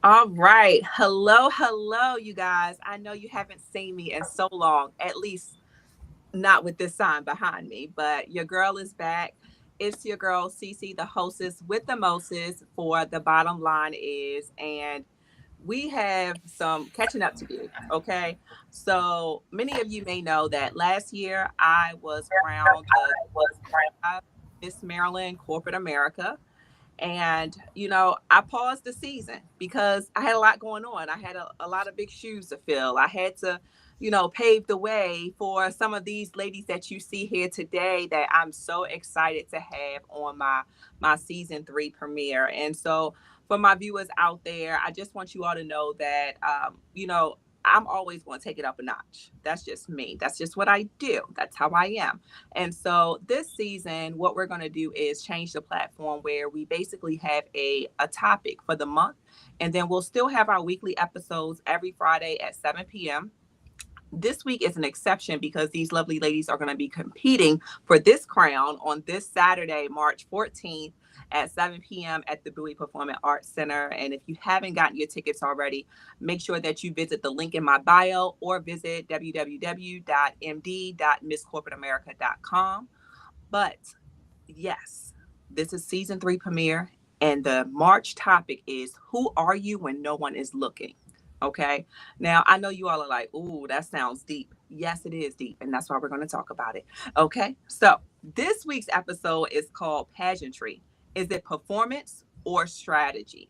All right. Hello, hello, you guys. I know you haven't seen me in so long, at least not with this sign behind me, but your girl is back. It's your girl, Cece, the hostess with the mostest for The Bottom Line Is. And we have some catching up to do. Okay. So many of you may know that last year I was crowned the 2025 Miss Maryland Corporate America. And, I paused the season because I had a lot going on. I had a lot of big shoes to fill. I had to, pave the way for some of these ladies that you see here today that I'm so excited to have on my season 3 premiere. And so for my viewers out there, I just want you all to know that, I'm always going to take it up a notch. That's just me. That's just what I do. That's how I am. And so this season, what we're going to do is change the platform where we basically have a topic for the month. And then we'll still have our weekly episodes every Friday at 7 p.m. This week is an exception because these lovely ladies are going to be competing for this crown on this Saturday, March 14th at 7 p.m. at the Bowie Performing Arts Center. And if you haven't gotten your tickets already, make sure that you visit the link in my bio or visit www.md.misscorporateamerica.com. But yes, this is season 3 premiere, and the March topic is who are you when no one is looking? Okay. Now, I know you all are like, ooh, that sounds deep. Yes, it is deep. And that's why we're going to talk about it. Okay. So, this week's episode is called Pageantry. Is it performance or strategy?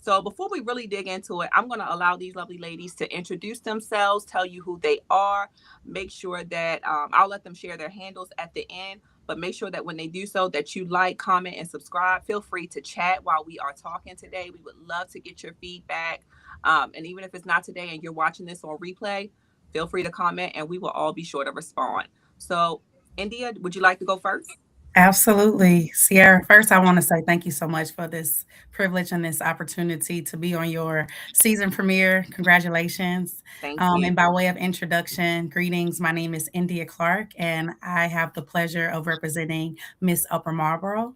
So, before we really dig into it, I'm going to allow these lovely ladies to introduce themselves, tell you who they are, make sure that I'll let them share their handles at the end. But make sure that when they do so, that you like, comment, and subscribe. Feel free to chat while we are talking today. We would love to get your feedback. And even if it's not today and you're watching this on replay, feel free to comment and we will all be sure to respond. So, India, would you like to go first? Absolutely. Sierra, first, I want to say thank you so much for this privilege and this opportunity to be on your season premiere. Congratulations. Thank you. And by way of introduction, greetings. My name is India Clark, and I have the pleasure of representing Miss Upper Marlboro.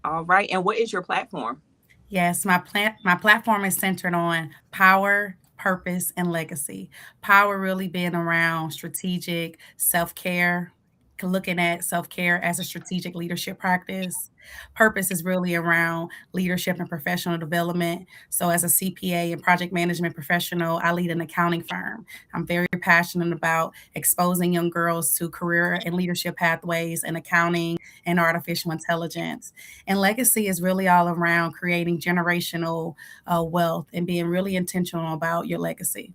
All right. And what is your platform? Yes, my platform is centered on power, purpose, and legacy. Power really being around strategic self-care, looking at self-care as a strategic leadership practice. Purpose is really around leadership and professional development. So as a CPA and project management professional, I lead an accounting firm. I'm very passionate about exposing young girls to career and leadership pathways in accounting and artificial intelligence. And legacy is really all around creating generational wealth and being really intentional about your legacy.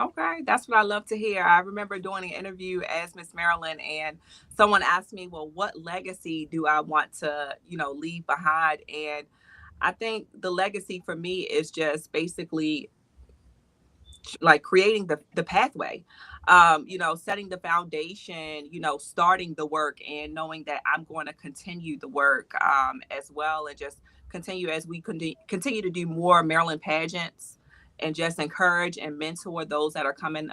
Okay, that's what I love to hear. I remember doing an interview as Miss Maryland, and someone asked me, "Well, what legacy do I want to, leave behind?" And I think the legacy for me is just basically like creating the pathway, setting the foundation, starting the work and knowing that I'm going to continue the work as well, and just continue as we continue to do more Maryland pageants and just encourage and mentor those that are coming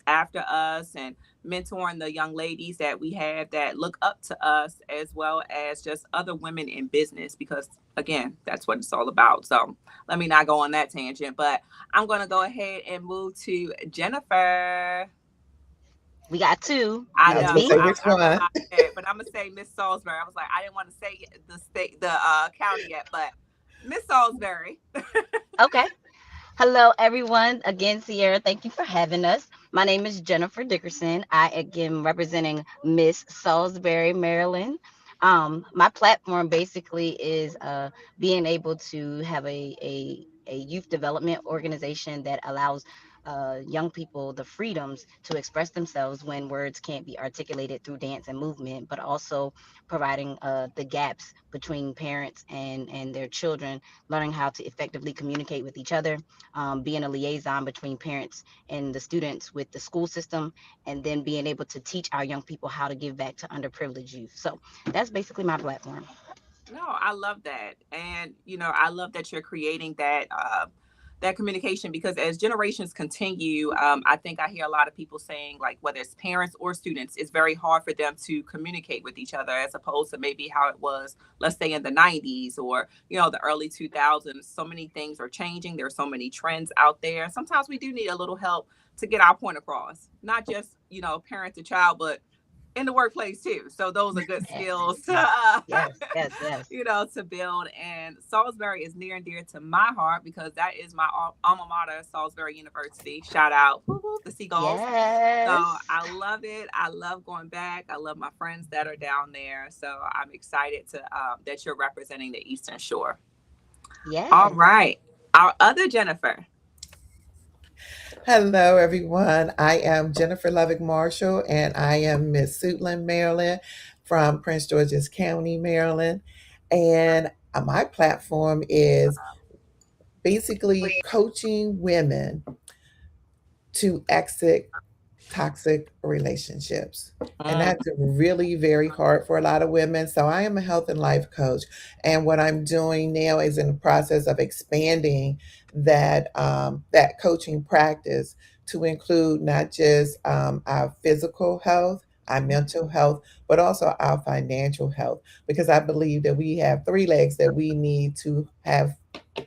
after us, and mentoring the young ladies that we have that look up to us, as well as just other women in business, because again, that's what it's all about. So let me not go on that tangent, but I'm going to go ahead and move to Jennifer. We got two. I We I was got gonna know, me. say which one. but I'm gonna say Miss Salisbury. I was like, I didn't want to say the state, the county yet, but Miss Salisbury. Okay. Hello, everyone. Again, Sierra, thank you for having us. My name is Jennifer Dickerson. I again representing Miss Salisbury, Maryland. My platform basically is being able to have a youth development organization that allows young people the freedoms to express themselves when words can't be articulated through dance and movement, but also providing the gaps between parents and their children, learning how to effectively communicate with each other, being a liaison between parents and the students with the school system, and then being able to teach our young people how to give back to underprivileged youth. So that's basically my platform. No, I love that, and I love that you're creating that communication, because as generations continue, I think I hear a lot of people saying, like, whether it's parents or students, it's very hard for them to communicate with each other as opposed to maybe how it was, let's say, in the 90s or, the early 2000s. So many things are changing. There's so many trends out there. Sometimes we do need a little help to get our point across, not just, parent to child, but in the workplace too. So those are good Yes, skills to, yes, yes, yes. to build. And Salisbury is near and dear to my heart because that is my alma mater, Salisbury University. Shout out, woo woo, the Seagulls. So Yes, I love it. I love going back. I love my friends that are down there. So I'm excited to that you're representing the Eastern Shore. All yes. right, our other Jennifer. Hello, everyone. I am Jennifer Lovick Marshall, and I am Miss Suitland, Maryland, from Prince George's County, Maryland. And my platform is basically coaching women to exit toxic relationships. And Mm, that's really very hard for a lot of women. So I am a health and life coach. And what I'm doing now is in the process of expanding that coaching practice to include not just our physical health, our mental health, but also our financial health. Because I believe that we have three legs that we need to have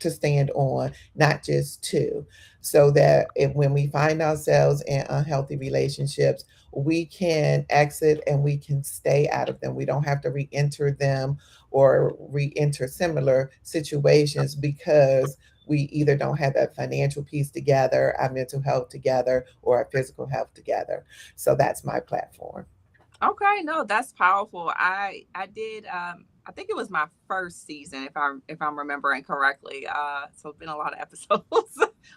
to stand on, not just two, so that when we find ourselves in unhealthy relationships, we can exit and we can stay out of them. We don't have to re enter them or re enter similar situations because we either don't have that financial piece together, our mental health together, or our physical health together. So that's my platform. Okay, no, that's powerful. I did I think it was my first season if I'm remembering correctly. So it's been a lot of episodes,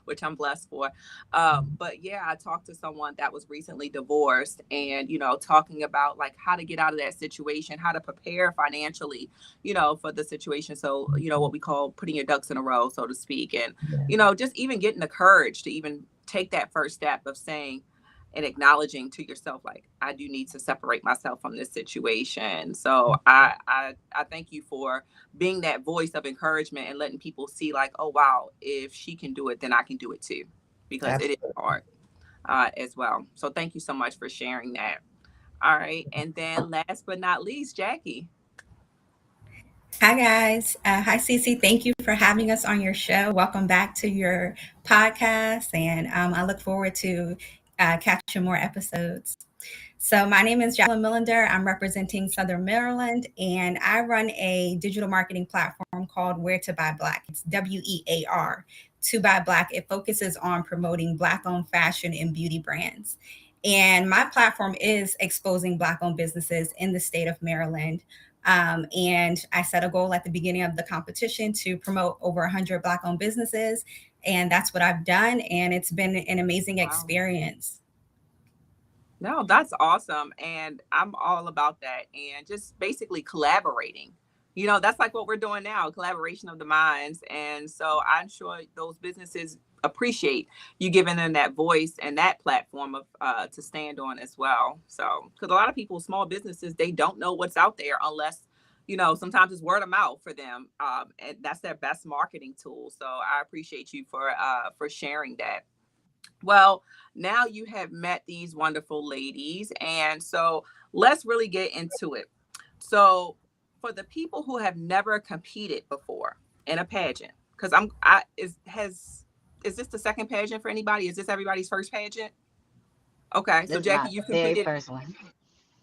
which I'm blessed for. But yeah, I talked to someone that was recently divorced and talking about like how to get out of that situation, how to prepare financially, for the situation. So, what we call putting your ducks in a row, so to speak. And, Yeah, just even getting the courage to even take that first step of saying, and acknowledging to yourself, like, I do need to separate myself from this situation. So I thank you for being that voice of encouragement and letting people see, like, oh wow, if she can do it, then I can do it too, because it is absolutely. hard as well. So thank you so much for sharing that. All right, and then last but not least, Jackie. Hi, guys. Hi, Cece. Thank you for having us on your show. Welcome back to your podcast. And I look forward to catching more episodes. So, my name is Jacqueline Millender. I'm representing Southern Maryland, and I run a digital marketing platform called Where to Buy Black. It's WEAR, To Buy Black. It focuses on promoting Black owned fashion and beauty brands. And my platform is exposing Black owned businesses in the state of Maryland. And I set a goal at the beginning of the competition to promote over 100 Black owned businesses. And that's what I've done. And it's been an amazing Wow. experience. No, that's awesome. And I'm all about that. And just basically collaborating. That's like what we're doing now, collaboration of the minds. And so I'm sure those businesses appreciate you giving them that voice and that platform of to stand on as well. So because a lot of people, small businesses, they don't know what's out there unless, sometimes it's word of mouth for them. And that's their best marketing tool. So I appreciate you for sharing that. Well, now you have met these wonderful ladies. And so let's really get into it. So, for the people who have never competed before in a pageant, because is this the second pageant for anybody? Is this everybody's first pageant? Okay. So, This is Jackie, my you've very competed. first one.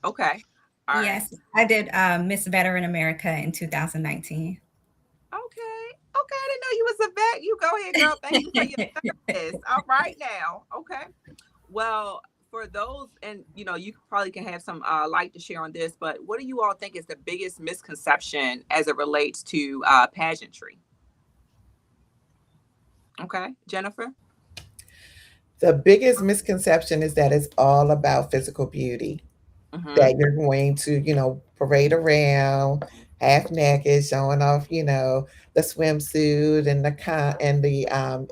Okay. All right. Yes, I did Miss Veteran America in 2019. Okay. Okay. I didn't know you was a vet. You go ahead, girl. Thank you for your service. All right now. Okay. Well, for those, and you probably can have some light to share on this, but what do you all think is the biggest misconception as it relates to pageantry? Okay, Jennifer. The biggest misconception is that it's all about physical beauty, Mm-hmm. that you're going to, parade around half naked, showing off, the swimsuit and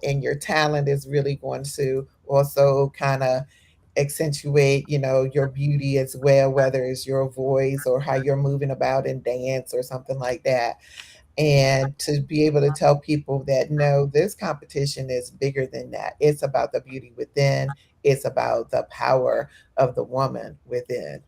and your talent is really going to also kind of accentuate, your beauty as well, whether it's your voice or how you're moving about in dance or something like that. And to be able to tell people that no, this competition is bigger than that. It's about the beauty within, it's about the power of the woman within.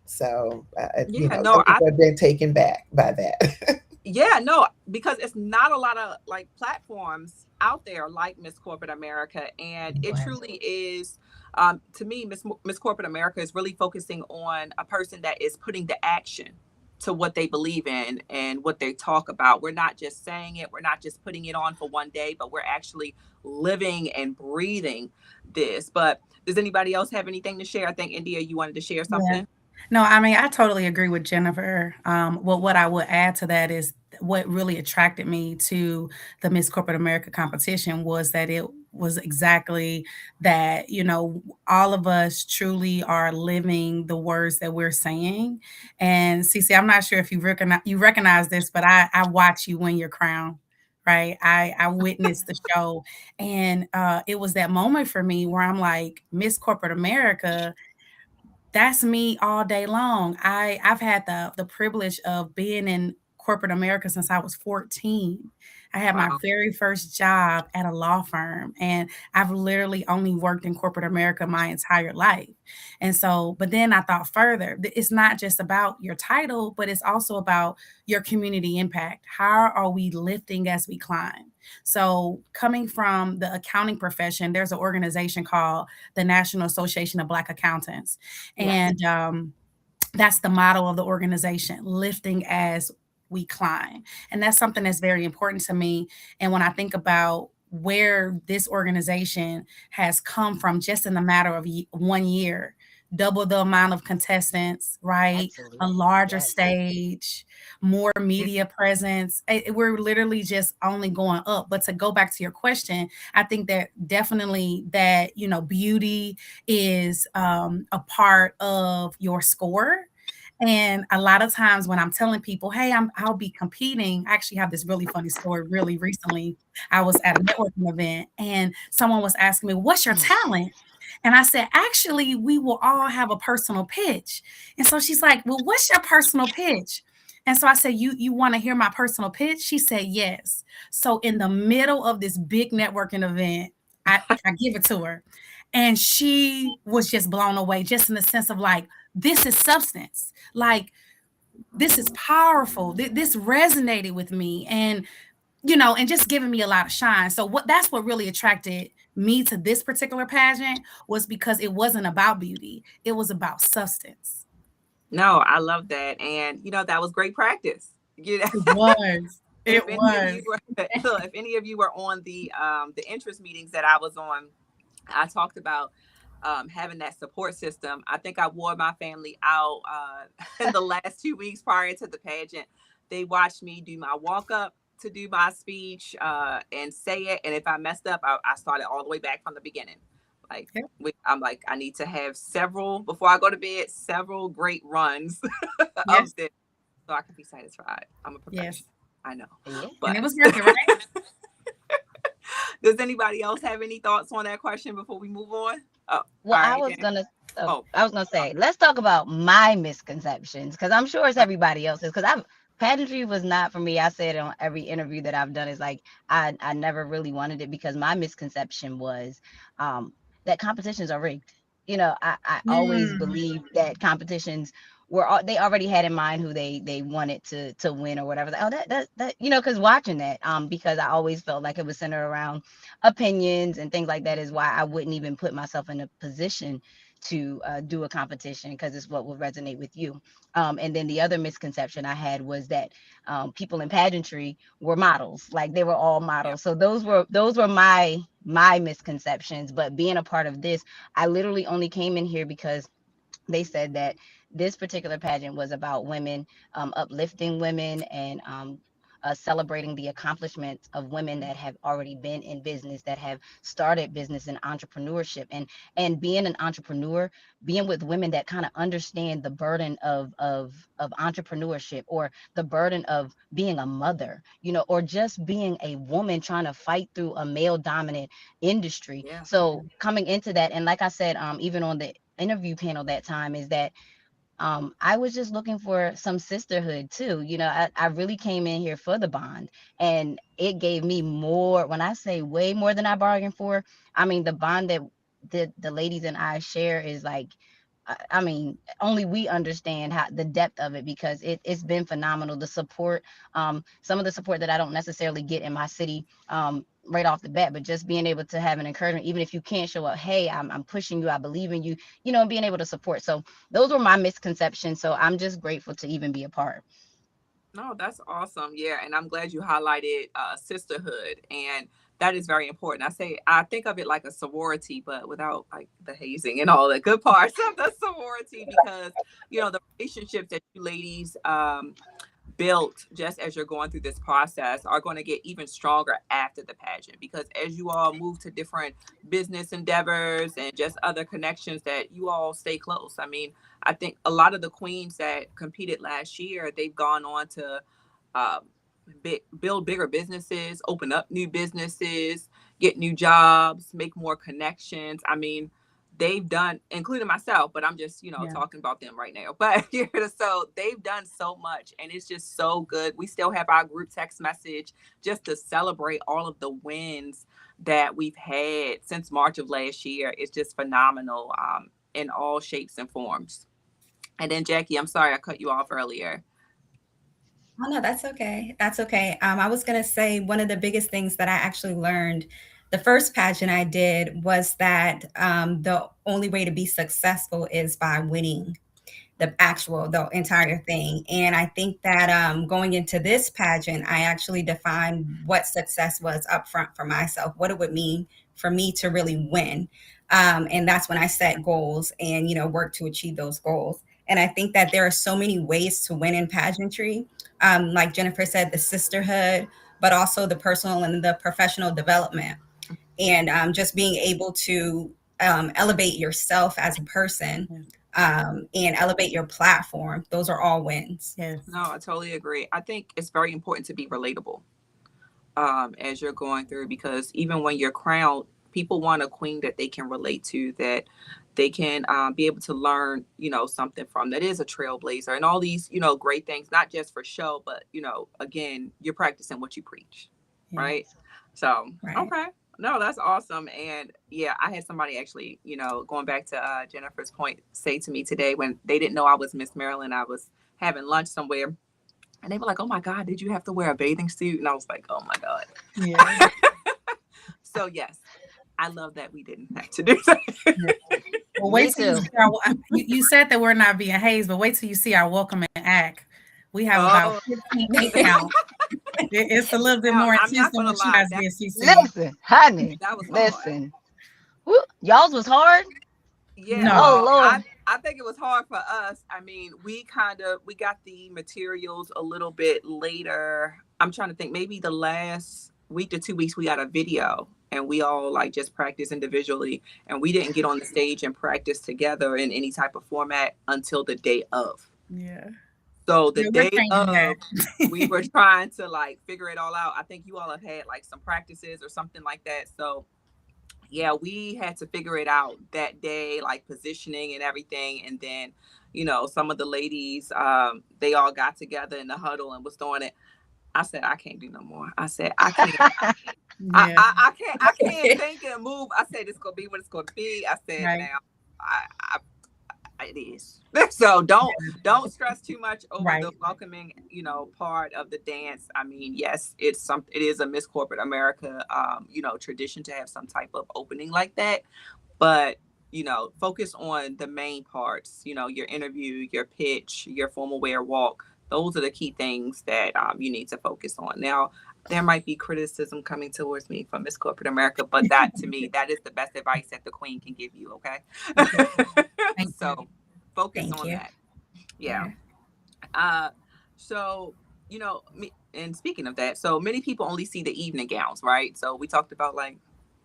So, Yeah, some no, I people have been taken back by that. yeah, no, because it's not a lot of like platforms out there like Miss Corporate America, and it Right. truly is. To me, Miss Corporate America is really focusing on a person that is putting the action to what they believe in and what they talk about. We're not just saying it, we're not just putting it on for one day, but we're actually living and breathing this. But does anybody else have anything to share? I think India, you wanted to share Yeah. something. No, I mean, I totally agree with Jennifer. Well, what I would add to that is what really attracted me to the Miss Corporate America competition was that it was exactly that, all of us truly are living the words that we're saying. And Cece, I'm not sure if you recognize this, but I watch you win your crown. Right. I witnessed the show. And it was that moment for me where I'm like, Miss Corporate America, that's me all day long. I've had the privilege of being in corporate America since I was 14. I had my Wow. very first job at a law firm, and I've literally only worked in corporate America my entire life. And so, but then I thought further, it's not just about your title, but it's also about your community impact. How are we lifting as we climb? So, coming from the accounting profession, there's an organization called the National Association of Black Accountants, Yes. and that's the motto of the organization, lifting as we climb. And that's something that's very important to me. And when I think about where this organization has come from just in the matter of 1 year, double the amount of contestants, right? A Absolutely. larger Yes. stage, more media presence. We're literally just only going up. But to go back to your question, I think that definitely that, beauty is a part of your score. And a lot of times when I'm telling people, hey, I'll be competing, I actually have this really funny story. Really recently, I was at a networking event and someone was asking me, what's your talent? And I said, actually, we will all have a personal pitch. And so she's like, well, what's your personal pitch? And so I said, you want to hear my personal pitch? She said, yes. So in the middle of this big networking event, I give it to her. And she was just blown away, just in the sense of like, this is substance. Like, this is powerful. This resonated with me. And just giving me a lot of shine. So that's what really attracted me to this particular pageant, was because it wasn't about beauty. It was about substance. No, I love that. And that was great practice. You know, It was. if It any of you was. were look, if any of you were on the interest meetings that I was on, I talked about having that support system. I think I wore my family out in the last 2 weeks prior to the pageant. They watched me do my walk up to do my speech and say it. And if I messed up, I started all the way back from the beginning. Like Yep. I'm like, I need to have several before I go to bed, several great runs Yes. of this so I can be satisfied. I'm a Yes. perfectionist. I know. Yeah. And But it was worth it, right? does anybody else have any thoughts on that question before we move on? Oh, Well, all right, then. Oh, I was gonna say, let's talk about my misconceptions because I'm sure it's everybody else's. Because I'm pageantry was not for me. I said on every interview that I've done is like I never really wanted it because my misconception was um, that competitions are rigged. I always Mm, believed that competitions they already had in mind who they wanted to win or whatever. Like, oh, that because watching that because I always felt like it was centered around opinions and things like that is why I wouldn't even put myself in a position to do a competition because it's what will resonate with you. And then the other misconception I had was that people in pageantry were models, like they were all yeah. models. So those were my misconceptions. But being a part of this, I literally only came in here because they said that this particular pageant was about women, uplifting women, and celebrating the accomplishments of women that have already been in business, that have started business and entrepreneurship, and being an entrepreneur, being with women that kind of understand the burden of entrepreneurship, or the burden of being a mother, or just being a woman trying to fight through a male dominant industry. Yeah. So coming into that, and like I said, even on the interview panel that time, is that I was just looking for some sisterhood too. I really came in here for the bond, and it gave me more. When I say way more than I bargained for, I mean the bond that the ladies and I share is like, I mean, only we understand how the depth of it, because it's been phenomenal. The support, some of the support that I don't necessarily get in my city, right off the bat, but just being able to have an encouragement, even if you can't show up, hey, I'm pushing you, I believe in you, and being able to support. So those were my misconceptions. So I'm just grateful to even be a part. No, that's awesome. Yeah, and I'm glad you highlighted sisterhood, and that is very important. I think of it like a sorority, but without like the hazing and all the good parts of the sorority, because the relationships that you ladies built just as you're going through this process are going to get even stronger after the pageant, because as you all move to different business endeavors and just other connections, that you all stay close. I mean, I think a lot of the queens that competed last year, they've gone on to um, build bigger businesses, open up new businesses, get new jobs, make more connections. I mean, they've done, including myself, but I'm just, Yeah. talking about them right now. But so they've done so much, and it's just so good. We still have our group text message just to celebrate all of the wins that we've had since March of last year. It's just phenomenal, in all shapes and forms. And then Jackie, I'm sorry I cut you off earlier. Oh, no, that's okay. That's okay. I was going to say one of the biggest things that I actually learned the first pageant I did was that the only way to be successful is by winning the entire thing. And I think that going into this pageant, I actually defined what success was up front for myself, what it would mean for me to really win. And that's when I set goals and, work to achieve those goals. And I think that there are so many ways to win in pageantry. Like Jennifer said, the sisterhood, but also the personal and the professional development. And just being able to elevate yourself as a person, Yeah. and elevate your platform. Those are all wins. Yes. No, I totally agree. I think it's very important to be relatable, as you're going through, because even when you're crowned, people want a queen that they can relate to, that they can be able to learn, something from, that is a trailblazer, and all these, great things, not just for show, but, again, you're practicing what you preach, Yeah. right? So, Right. okay. No, that's awesome. And yeah, I had somebody actually, going back to Jennifer's point, say to me today when they didn't know I was Miss Maryland, I was having lunch somewhere, and they were like, "Oh my God, did you have to wear a bathing suit?" And I was like, "Oh my God." Yeah. So yes, I love that we didn't have to do that. Yeah. Well, wait Me till you too. see our. You said that we're not being hazed, but wait till you see our welcoming act. We have about Oh, 15 accounts. It's a little bit now more I'm intense not than gonna what you lie, guys that did, CC. Listen, honey, that was hard. listen. Woo, y'all's was hard. Yeah, Oh No. well, I Lord. I think it was hard for us. I mean, we got the materials a little bit later. I'm trying to think, maybe the last week to 2 weeks we got a video, and we all like just practice individually, and we didn't get on the stage and practice together in any type of format until the day of. Yeah. So the Yeah, we're day changing of, we that. were trying to like figure it all out. I think you all have had like some practices or something like that. So yeah, we had to figure it out that day, like positioning and everything. And then, some of the ladies, they all got together in the huddle and was doing it. I said, I can't do no more. I said, I can't. Yeah. I can't think and move. I said, it's gonna be what it's gonna be. I said, Right. now, I it is. So don't stress too much over Right. the welcoming, part of the dance. I mean, yes, it is a Miss Corporate America tradition to have some type of opening like that. But focus on the main parts, your interview, your pitch, your formal wear walk. Those are the key things that you need to focus on. Now, there might be criticism coming towards me from Miss Corporate America, but that to me, that is the best advice that the queen can give you. Okay. Okay. Thank you. So focus Thank on you. that. Yeah. Yeah. Uh, so, and speaking of that, so many people only see the evening gowns, right? So we talked about like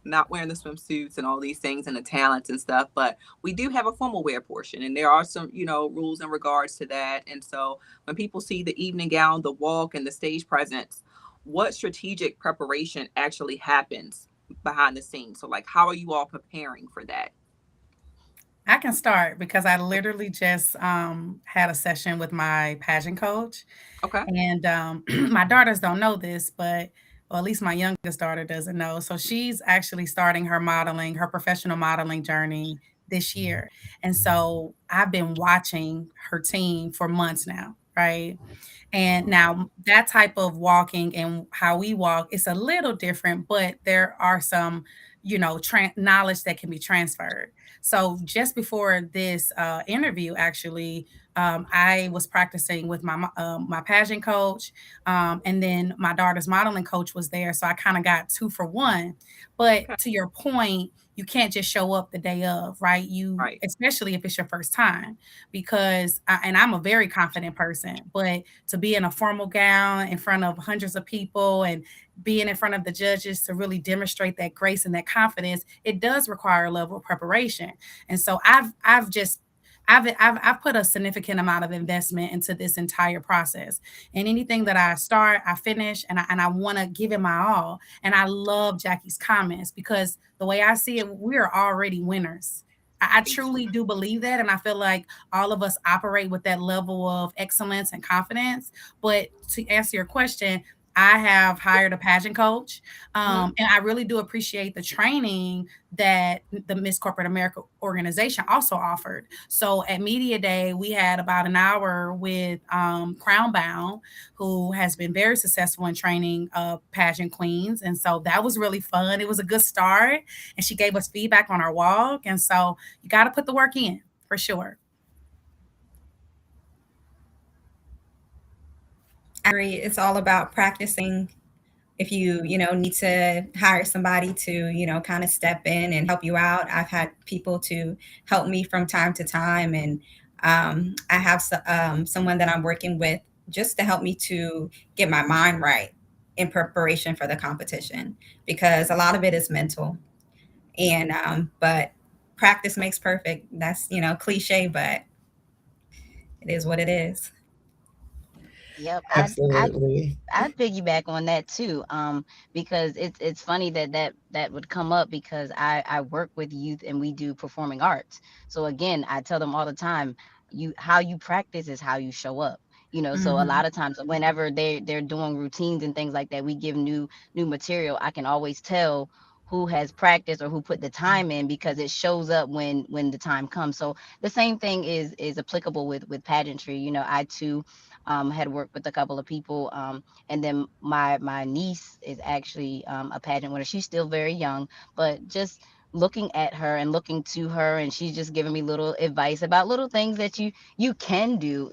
not wearing the swimsuits and all these things and the talents and stuff, but we do have a formal wear portion, and there are some, rules in regards to that. And so when people see the evening gown, the walk, and the stage presence, what strategic preparation actually happens behind the scenes? So, like, how are you all preparing for that? I can start because I literally just had a session with my pageant coach. Okay. And my daughters don't know this, but or at least my youngest daughter doesn't know. So she's actually starting her modeling, her professional modeling journey this year. And so I've been watching her team for months now, right? And now that type of walking and how we walk is a little different, but there are some, knowledge that can be transferred. So just before this interview, actually, I was practicing with my pageant coach, and then my daughter's modeling coach was there. So I kind of got two for one. But Okay. to your point, you can't just show up the day of, right? You, Right. especially if it's your first time, because and I'm a very confident person, but to be in a formal gown in front of hundreds of people and being in front of the judges to really demonstrate that grace and that confidence, it does require a level of preparation. And so I've just I've put a significant amount of investment into this entire process. And anything that I start, I finish, and I want to give it my all. And I love Jackie's comments because the way I see it, we are already winners. I Right. truly do believe that. And I feel like all of us operate with that level of excellence and confidence. But to answer your question, I have hired a pageant coach. Hmm. And I really do appreciate the training that the Miss Corporate America organization also offered. So at Media Day, we had about an hour with Crown Bound, who has been very successful in training pageant queens. And so that was really fun. It was a good start. And she gave us feedback on our walk. And so you got to put the work in for sure. I agree. It's all about practicing. If you need to hire somebody to, kind of step in and help you out, I've had people to help me from time to time. And I have someone that I'm working with just to help me to get my mind right in preparation for the competition, because a lot of it is mental. And but practice makes perfect. That's, cliche, but it is what it is. Yep, Absolutely. I piggyback on that too, because it's funny that that would come up because I work with youth and we do performing arts. So again, I tell them all the time, you how you practice is how you show up. So a Hmm. lot of times whenever they're doing routines and things like that, we give new material. I can always tell who has practiced or who put the time in because it shows up when the time comes. So the same thing is applicable with pageantry. I too had worked with a couple of people. And then my niece is actually a pageant winner. She's still very young, but just looking at her and looking to her, and she's just giving me little advice about little things that you can do,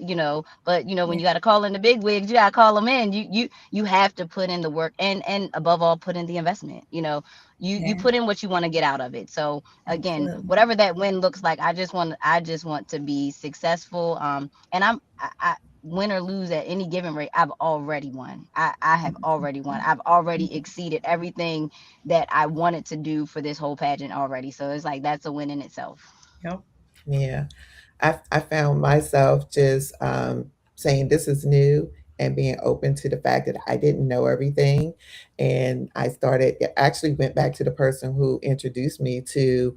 but when Yeah. you got to call in the big wigs, you got to call them in. You have to put in the work, and above all, put in the investment. You Yeah, put in what you want to get out of it. So again, absolutely. whatever that win looks like, I just want to be successful. And I win or lose at any given rate, I've already won. I have already won. I've already exceeded everything that I wanted to do for this whole pageant already. So it's like that's a win in itself. Yep. Yeah. I found myself just saying this is new and being open to the fact that I didn't know everything. And I started, actually went back to the person who introduced me to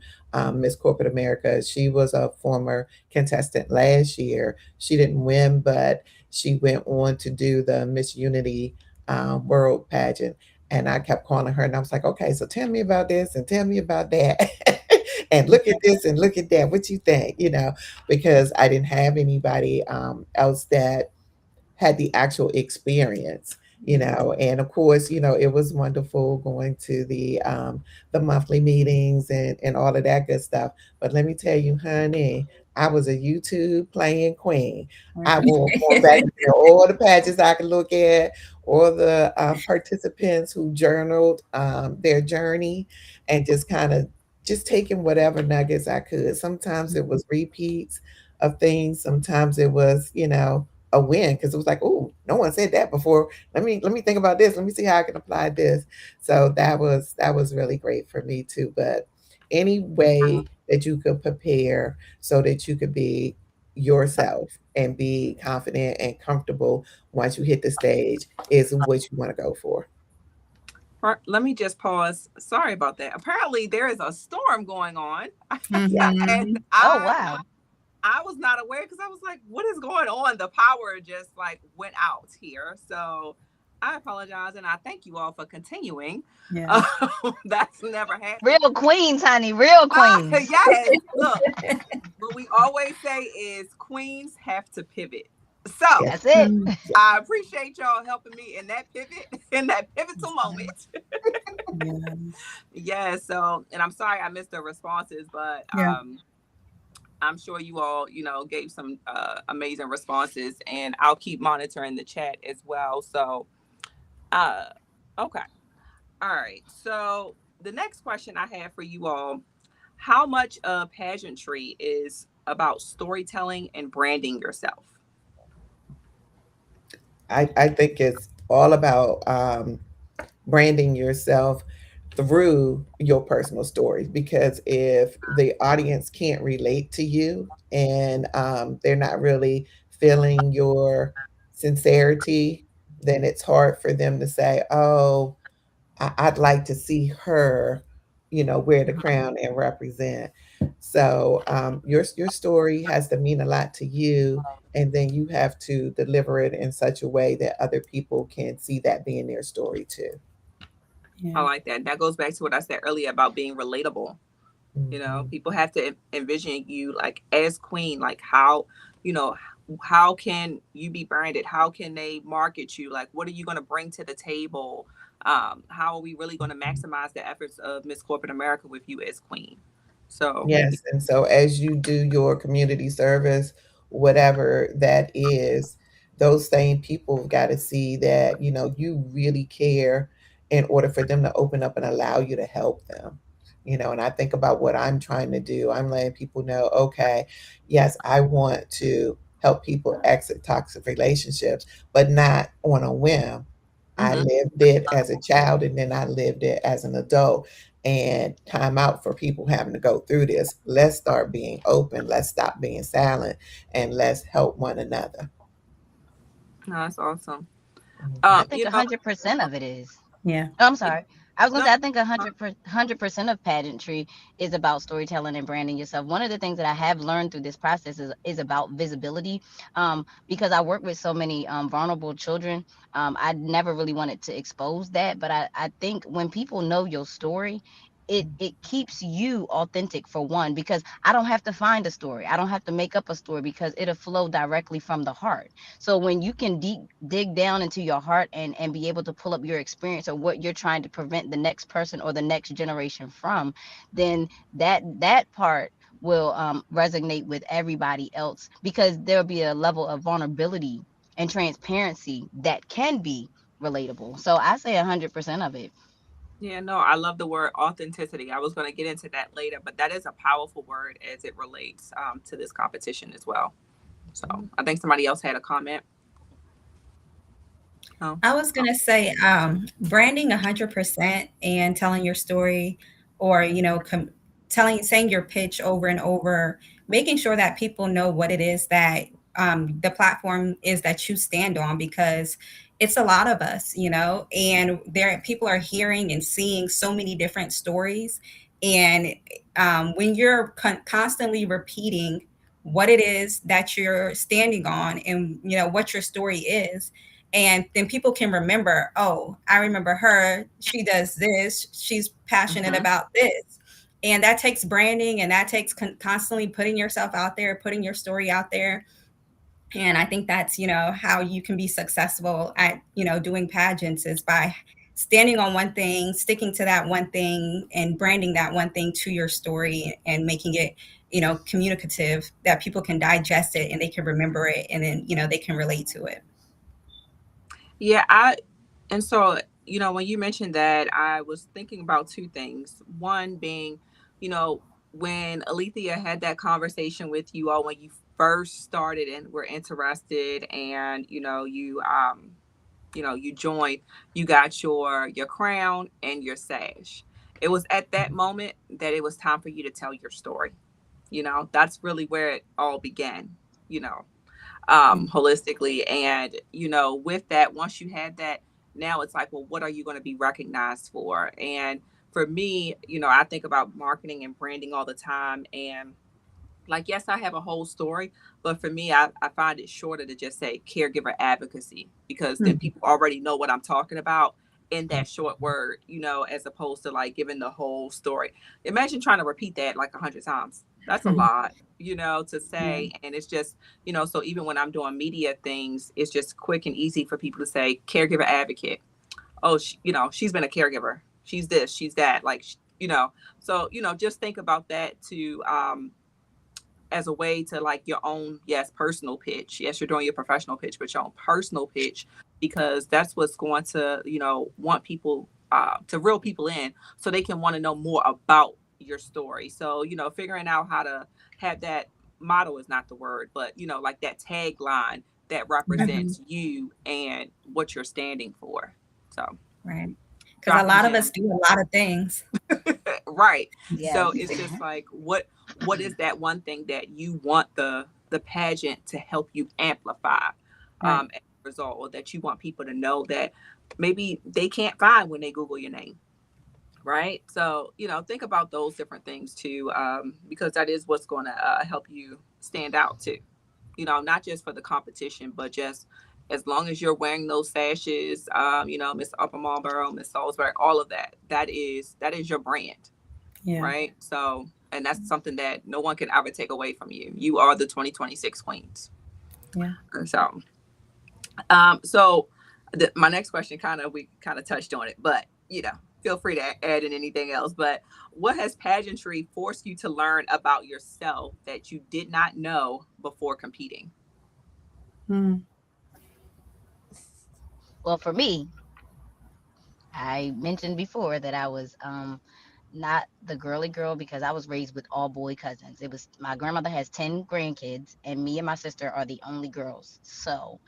Miss Corporate America. She was a former contestant last year. She didn't win, but she went on to do the Miss Unity World pageant. And I kept calling her and I was like, okay, so tell me about this and tell me about that. And look at this and look at that. What you think? Because I didn't have anybody else that had the actual experience, and of course, it was wonderful going to the monthly meetings and all of that good stuff. But let me tell you, honey, I was a YouTube playing queen. I Right. will go back to all the pages I could look at, all the participants who journaled their journey, and just kind of just taking whatever nuggets I could. Sometimes it was repeats of things. Sometimes it was, a win because it was like, oh, no one said that before. Let me think about this. Let me see how I can apply this. So that was really great for me too. But any way that you could prepare so that you could be yourself and be confident and comfortable once you hit the stage is what you want to go for. Let me just pause. Sorry about that. Apparently, there is a storm going on, Yeah. and Mhm. Oh I wow. I was not aware because I was like, "What is going on?" The power just like went out here. So I apologize, and I thank you all for continuing. Yeah. That's never happened. Real queens, honey. Real queens. Yes, look, what we always say is queens have to pivot. So That's it. Mhm. Yeah. I appreciate y'all helping me in that pivot, in that pivotal moment. Yes. Yeah, so and I'm sorry I missed the responses, but Yeah. I'm sure you all, gave some amazing responses, and I'll keep monitoring the chat as well. So, uh, okay, all right. So the next question I have for you all: how much of pageantry is about storytelling and branding yourself? I think it's all about branding yourself through your personal stories, because if the audience can't relate to you and they're not really feeling your sincerity, then it's hard for them to say, oh, I'd like to see her, wear the Mhm. crown and represent. So your story has to mean a lot to you, and then you have to deliver it in such a way that other people can see that being their story too. I Yeah. like that. That goes back to what I said earlier about being relatable. Hmm. People have to envision you like as queen, like you know how can you be branded, how can they market you, like what are you going to bring to the table, how are we really going to maximize the efforts of Miss Corporate America with you as queen? So Yes, and so as you do your community service, whatever that is, those same people have got to see that, you really care in order for them to open up and allow you to help them. And I think about what I'm trying to do. I'm letting people know, okay, yes, I want to help people exit toxic relationships, but not on a whim. I mhm. lived it as a child and then I lived it as an adult, and time out for people having to go through this. Let's start being open. Let's stop being silent, and let's help one another. No, that's awesome. I Mhm. think 100% of it is. Yeah. Oh, I'm Yeah, sorry. I was gonna no, say I think uh, 100% of pageantry is about storytelling and branding yourself. One of the things that I have learned through this process is about visibility. Because I work with so many vulnerable children. I never really wanted to expose that, but I think when people know your story, it keeps you authentic for one, because I don't have to find a story. I don't have to make up a story because it'll flow directly from the heart. So when you can dig down into your heart and be able to pull up your experience or what you're trying to prevent the next person or the next generation from, then that part will resonate with everybody else, because there'll be a level of vulnerability and transparency that can be relatable. So I say 100% of it. yeah, no, I love the word authenticity. I was going to get into that later, but that is a powerful word as it relates to this competition as well. So I think somebody else had a comment. Oh, I was oh. gonna say, branding 100% and telling your story, or saying your pitch over and over, making sure that people know what it is that the platform is that you stand on, because it's a lot of us, and there people are hearing and seeing so many different stories, and when you're constantly repeating what it is that you're standing on, and what your story is, and then people can remember, oh, I remember her, she does this, she's passionate Mhm. about this. And that takes branding, and that takes constantly putting yourself out there, putting your story out there. And I think that's how you can be successful at doing pageants, is by standing on one thing, sticking to that one thing, and branding that one thing to your story, and making it communicative, that people can digest it and they can remember it, and then they can relate to it. Yeah, and so, when you mentioned that, I was thinking about two things. One being, you know, when Alethea had that conversation with you all when you first started and were interested, and you joined, you got your crown and your sash. It was at that moment that it was time for you to tell your story. That's really where it all began. You know, holistically. And, with that, once you had that, Now it's like, well, what are you going to be recognized for? And for me, I think about marketing and branding all the time. And like, yes, I have a whole story, but for me, I find it shorter to just say caregiver advocacy, because then Mhm. people already know what I'm talking about in that short word, as opposed to like giving the whole story. Imagine trying to repeat that like 100 times. That's a lot, to Yeah, say. And it's just, so even when I'm doing media things, it's just quick and easy for people to say caregiver advocate. Oh, she's been a caregiver. She's this, she's that. Like, so, just think about that too. As a way to like your own, yes, personal pitch. Yes, you're doing your professional pitch, but your own personal pitch, because that's what's going to, want people, to reel people in, so they can want to know more about your story. So, figuring out how to have that motto is not the word, but like that tagline that yeah, Mhm. represents you and what you're standing for. So Right. Because a dropping lot of us gems. do a lot of things. Right. So Yes. it's just like, what is that one thing that you want the pageant to help you amplify, right. as a result, or that you want people to know that maybe they can't find when they Google your name. Right. So, think about those different things too, because that is what's going to help you stand out too. Not just for the competition, but just as long as you're wearing those sashes, Miss Upper Marlboro, Miss Salisbury, all of that, that is your brand. Yeah, Right? So, and that's something that no one can ever take away from you. You are the 2026 queens. yeah. So, so my next question, we kind of touched on it, but feel free to add in anything else. But what has pageantry forced you to learn about yourself that you did not know before competing? Mm, Well, for me, I mentioned before that I was not the girly girl because I was raised with all boy cousins. It was my grandmother has 10 grandkids and me and my sister are the only girls. So,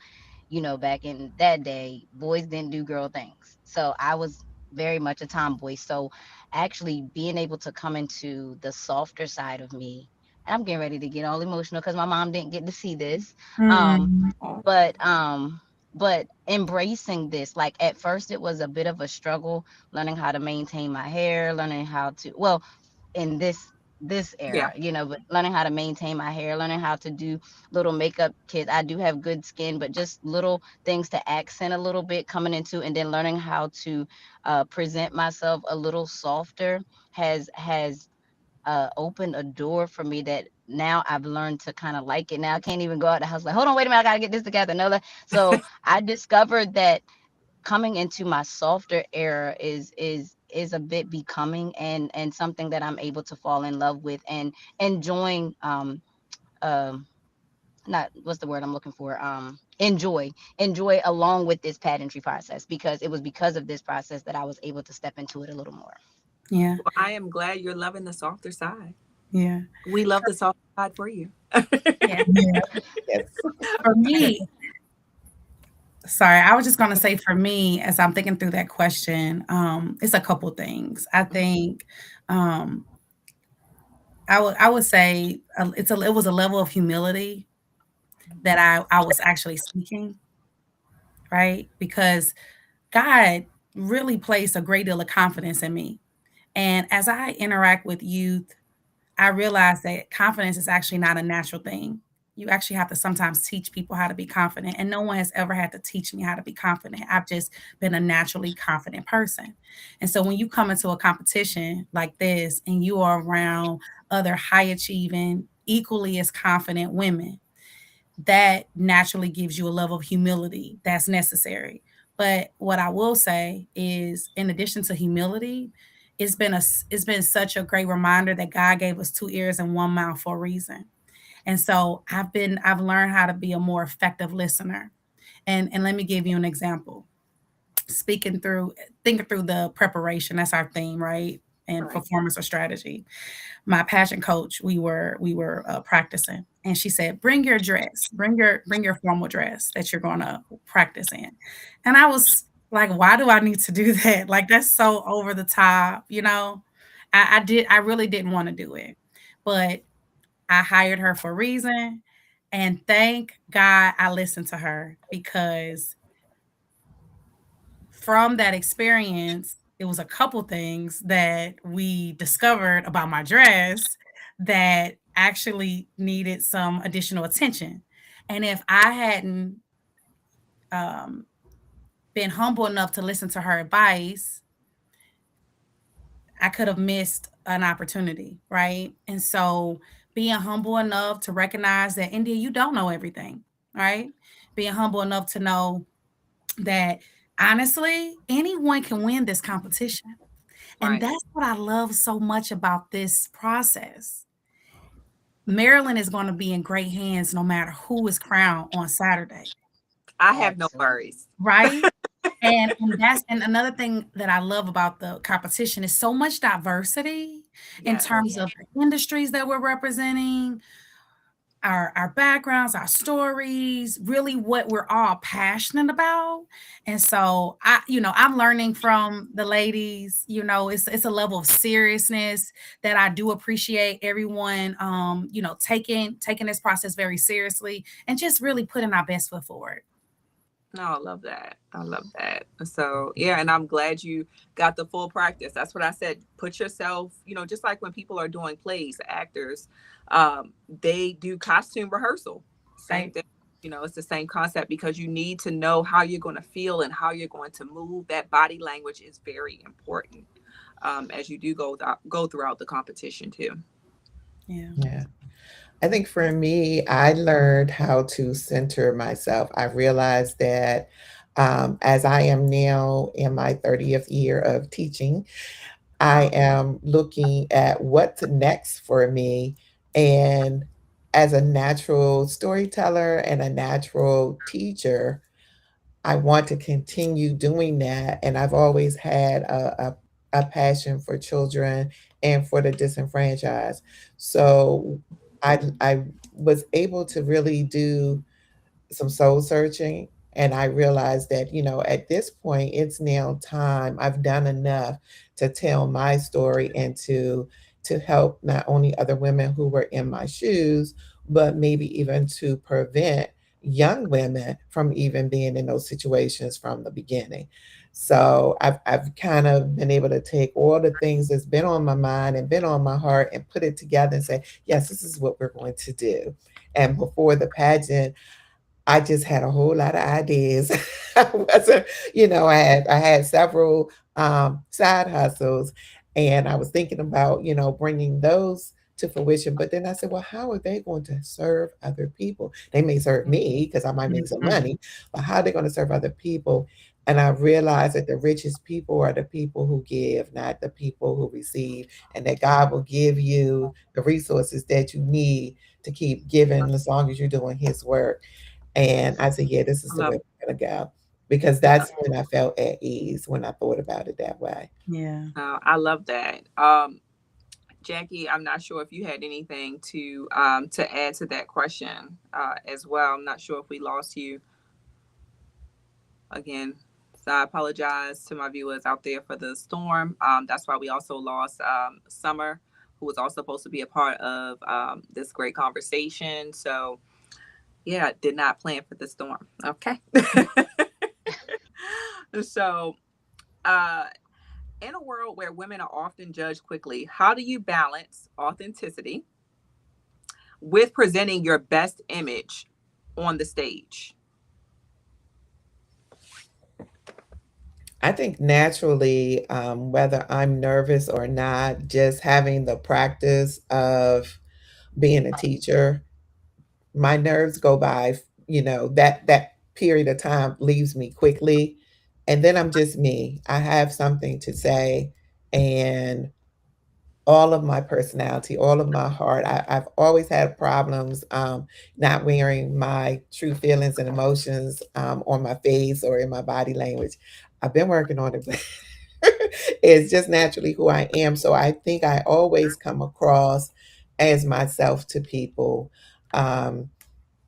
back in that day, boys didn't do girl things. So I was very much a tomboy. So actually being able to come into the softer side of me, and I'm getting ready to get all emotional because my mom didn't get to see this. Um, mm, Oh, but embracing this, like at first it was a bit of a struggle learning how to maintain my hair, learning how to, well, in this yeah. era, but learning how to maintain my hair, learning how to do little makeup kits. I do have good skin, but just little things to accent a little bit coming into, and then learning how to present myself a little softer has opened a door for me that now I've learned to kind of like it. Now I can't even go out the house like, hold on, wait a minute, I gotta get this together. No, so I discovered that coming into my softer era is a bit becoming and something that I'm able to fall in love with and enjoying um not what's the word I'm looking for, enjoy along with this pageantry process, because it was because of this process that I was able to step into it a little more. yeah, Well, I am glad you're loving the softer side. yeah, We love the softer side for you. Yeah. yeah. Yes. For me, sorry, I was just gonna say for me, as I'm thinking through that question, it's a couple things. I think, um, I would say, it was a level of humility that I was actually seeking, right? Because God really placed a great deal of confidence in me. And as I interact with youth, I realize that confidence is actually not a natural thing. You actually have to sometimes teach people how to be confident. And no one has ever had to teach me how to be confident. I've just been a naturally confident person. And so when you come into a competition like this and you are around other high achieving, equally as confident women, that naturally gives you a level of humility that's necessary. But what I will say is, in addition to humility, it's been such a great reminder that God gave us two ears and one mouth for a reason. And so I've learned how to be a more effective listener. And let me give you an example. Speaking through Thinking through the preparation, that's our theme, right? And Right. performance or strategy, my pageant coach, we were practicing, and she said, "Bring your dress, bring your formal dress that you're going to practice in." And I was like, "Why do I need to do that? Like, that's so over the top, you know?" I really didn't want to do it, but I hired her for a reason, and thank God I listened to her, because from that experience, it was a couple things that we discovered about my dress that actually needed some additional attention. And if I hadn't um, been humble enough to listen to her advice, I could have missed an opportunity, right? And so being humble enough to recognize that, India, you don't know everything, right? Being humble enough to know that honestly, anyone can win this competition. And Right. that's what I love so much about this process. Maryland is going to be in great hands no matter who is crowned on Saturday, I have no Absolutely. worries. right? And another thing that I love about the competition is so much diversity in Yes. Oh terms yeah. of the industries that we're representing, our backgrounds, our stories, really what we're all passionate about. And so I'm learning from the ladies. It's a level of seriousness that I do appreciate everyone taking this process very seriously and just really putting our best foot forward. No, I love that. I love that. So, yeah, and I'm glad you got the full practice. That's what I said. Put yourself, just like when people are doing plays, actors, they do costume rehearsal. Same Right. thing. It's the same concept because you need to know how you're going to feel and how you're going to move. That body language is very important as you do go throughout the competition too. Yeah. Yeah. I think for me, I learned how to center myself. I realized that as I am now in my 30th year of teaching, I Wow. am looking at what's next for me. And as a natural storyteller and a natural teacher, I want to continue doing that. And I've always had a passion for children and for the disenfranchised. So I was able to really do some soul searching. And I realized that, at this point, it's now time. I've done enough to tell my story and to help not only other women who were in my shoes, but maybe even to prevent young women from even being in those situations from the beginning. So I've kind of been able to take all the things that's been on my mind and been on my heart and put it together and say, yes, this is what we're going to do. And before the pageant, I just had a whole lot of ideas. I wasn't, I had several side hustles, and I was thinking about, bringing those to fruition. But then I said, well, how are they going to serve other people? They may serve me because I might make some Mhm. money, but how are they going to serve other people? And I realized that the richest people are the people who give, not the people who receive, and that God will give you the resources that you need to keep giving as long as you're doing His work. And I said, yeah, this is I the love way we're gonna go. Because that's when I felt at ease when I thought about it that way. Yeah. I love that. Jackie, I'm not sure if you had anything to add to that question as well. I'm not sure if we lost you again. So I apologize to my viewers out there for the storm. That's why we also lost Summer, who was also supposed to be a part of this great conversation. So yeah, did not plan for the storm. Okay. So uh, in a world where women are often judged quickly, how do you balance authenticity with presenting your best image on the stage? I think naturally, whether I'm nervous or not, just having the practice of being a teacher, my nerves go by, that period of time leaves me quickly. And then I'm just me. I have something to say, and all of my personality, all of my heart. I've always had problems not wearing my true feelings and emotions on my face or in my body language. I've been working on it, but it's just naturally who I am. So I think I always come across as myself to people. Um,